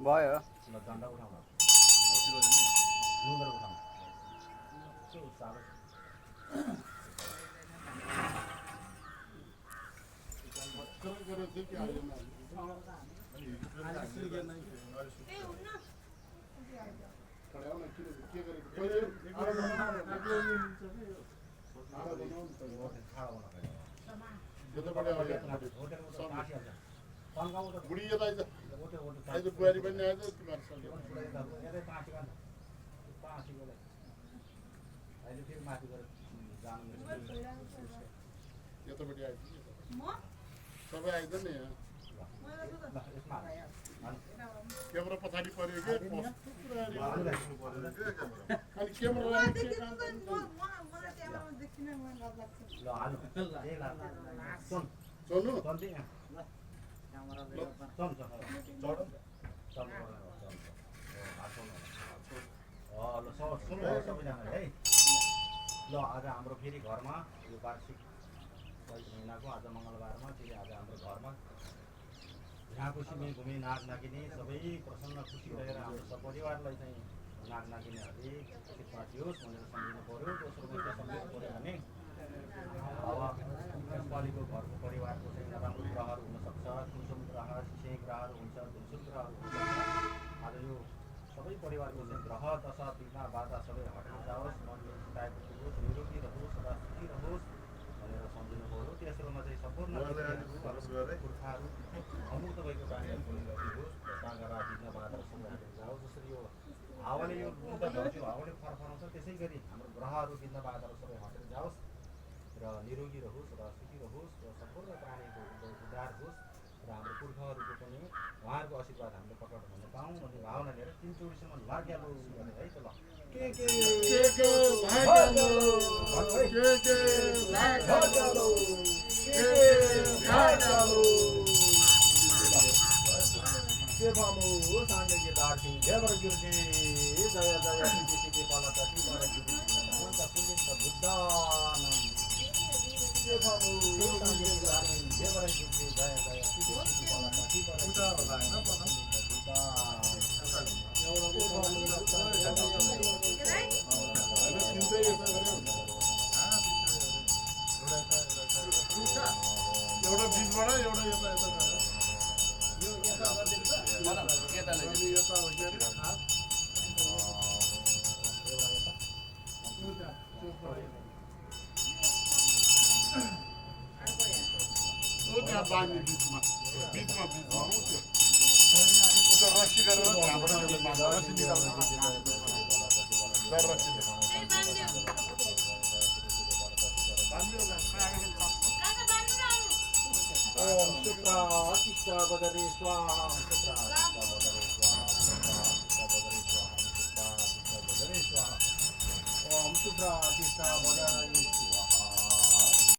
भयो बुढी यता आज बुहारी पनि आएछ तिमीहरू यतापट्टि आइज सबै आइज नि क्यामेरा पछाडि पर्यो कि अनि क्यामेरा चल्नु सबैजनाले है ल आज हाम्रो फेरि घरमा यो वार्षिक महिनाको आज मङ्गलबारमा फेरि आज हाम्रो घरमा यहाँको सिमी घुमी नाग नागिनी सबै प्रसन्न खुसी रहेर हाम्रो सपरिवारलाई चाहिँ नाग नागिनीहरूले खुसी पाठियोस् भनेर सम्झिनु पऱ्यो। दोस्रो कुरा सम्झिनु पऱ्यो भने अब यसपालिको घरको परिवारको चाहिँ नराम्रो ग्रहहरू हुनसक्छ, कुसुम ग्रह सिसे ग्रहहरू हुन्छ, धुसुम ग्रहहरू हुनसक्छ। आज यो सबै परिवारको चाहिँ ग्रह दशा विघ्न बाधा सबै हटेर जाओस्, मनले चिताएको होस्, निरोगी रहोस्, सदा सुखी रहोस् भनेर सम्झिनु पऱ्यो। तेस्रोमा चाहिँ सम्पूर्ण पुर्खाहरू अमुक्त भएको प्राणीहरूको निगति होस्, सागरा विघ्न बाधा सबै हटेर जाओस्। जसरी यो हावाले यो मुद्दा धर्यो हावाले फरफराउँछ, त्यसै गरी हाम्रो ग्रहहरू विघ्न बाधाहरू सबै हटेर जाओस् र निरोगी रहोस्, सदा सुखी रहोस् र सम्पूर्ण प्राणीको उद्धार होस् र हाम्रो पुर्खाहरूको पनि उहाँहरूको आशीर्वाद हामीले पक्राउन हुन पाऊँ भन्ने भावना लिएर 3 चोटिसम्म लाग्यालो भने है त ल एउटा बिचबाट एउटा यता यता यो यता गरिदिनु त यताले यता हो के खास ओ त्यहाँ बाँध्ने बिचमा बिचमा त्यो रस्सी गरेर त्यहाँबाट रस्सी निकाल्नु रस्सी ओम शुक्रा अतिष्ठा बदरे स्वाहा शुक्रा अतिष्ठा बदरे स्वाहा शुक्रा बदरे स्वाहा शुक्रा अतिष्ठा बदरे स्वाहा ओम शुक्रा अतिष्ठा बदरे